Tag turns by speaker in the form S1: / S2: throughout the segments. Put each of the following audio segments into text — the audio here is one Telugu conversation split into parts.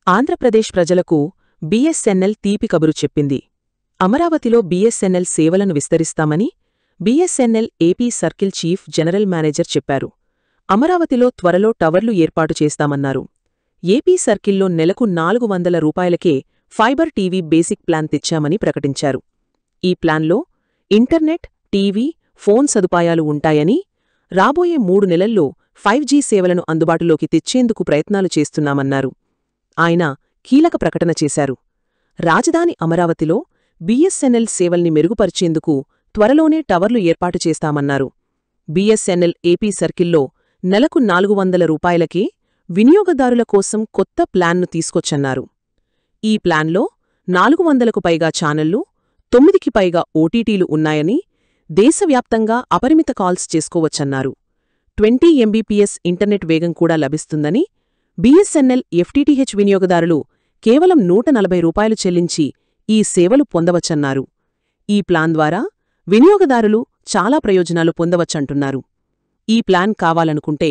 S1: ఆంధ్రప్రదేశ్ ప్రజలకు బీఎస్ఎన్ఎల్ తీపి కబురు చెప్పింది. అమరావతిలో బీఎస్ఎన్ఎల్ సేవలను విస్తరిస్తామని BSNL AP circle chief general manager చెప్పారు. అమరావతిలో త్వరలో టవర్లు ఏర్పాటు చేస్తామన్నారు. ఏపీ సర్కిల్లో నెలకు 400 రూపాయలకే ఫైబర్ టీవీ బేసిక్ ప్లాన్ తెచ్చామని ప్రకటించారు. ఈ ప్లాన్లో ఇంటర్నెట్, టీవీ, ఫోన్ సదుపాయాలు ఉంటాయని, రాబోయే 3 నెలల్లో 5G సేవలను అందుబాటులోకి తెచ్చేందుకు ప్రయత్నాలు చేస్తున్నామన్నారు. ఆయన కీలక ప్రకటన చేశారు. రాజధాని అమరావతిలో బీఎస్ఎన్ఎల్ సేవల్ని మెరుగుపరిచేందుకు త్వరలోనే టవర్లు ఏర్పాటు చేస్తామన్నారు. బీఎస్ఎన్ఎల్ ఏపీ సర్కిల్లో నెలకు 400 రూపాయలకే వినియోగదారుల కోసం కొత్త ప్లాన్ను తీసుకొచ్చన్నారు. ఈ ప్లాన్లో 400కు పైగా ఛానళ్లు, 9కి పైగా ఓటీటీలు ఉన్నాయని, దేశవ్యాప్తంగా అపరిమిత కాల్స్ చేసుకోవచ్చన్నారు. 20 MBPS ఇంటర్నెట్ వేగం కూడా లభిస్తుందని, బీఎస్ఎన్ఎల్ ఎఫ్టీటీహెచ్ వినియోగదారులు కేవలం 140 రూపాయలు చెల్లించి ఈ సేవలు పొందవచ్చన్నారు. ఈ ప్లాన్ ద్వారా వినియోగదారులు చాలా ప్రయోజనాలు పొందవచ్చంటున్నారు. ఈ ప్లాన్ కావాలనుకుంటే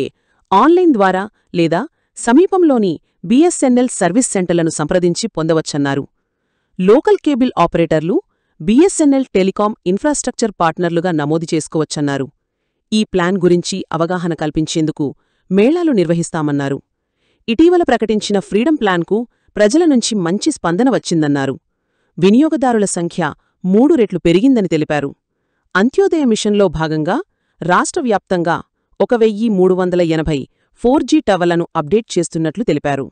S1: ఆన్లైన్ ద్వారా లేదా సమీపంలోని బీఎస్ఎన్ఎల్ సర్వీస్ సెంటర్లను సంప్రదించి పొందవచ్చన్నారు. లోకల్ కేబుల్ ఆపరేటర్లు బీఎస్ఎన్ఎల్ టెలికాం ఇన్ఫ్రాస్ట్రక్చర్ పార్ట్నర్లుగా నమోదు చేసుకోవచ్చన్నారు. ఈ ప్లాన్ గురించి అవగాహన కల్పించేందుకు మేళాలు నిర్వహిస్తామన్నారు. ఇటీవల ప్రకటించిన ఫ్రీడమ్ ప్లాన్కు ప్రజల నుంచి మంచి స్పందన వచ్చిందన్నారు. వినియోగదారుల సంఖ్య 3 రెట్లు పెరిగిందని తెలిపారు. అంత్యోదయ మిషన్లో భాగంగా రాష్ట్ర వ్యాప్తంగా 1380 4G టవర్లను అప్డేట్ చేస్తున్నట్లు తెలిపారు.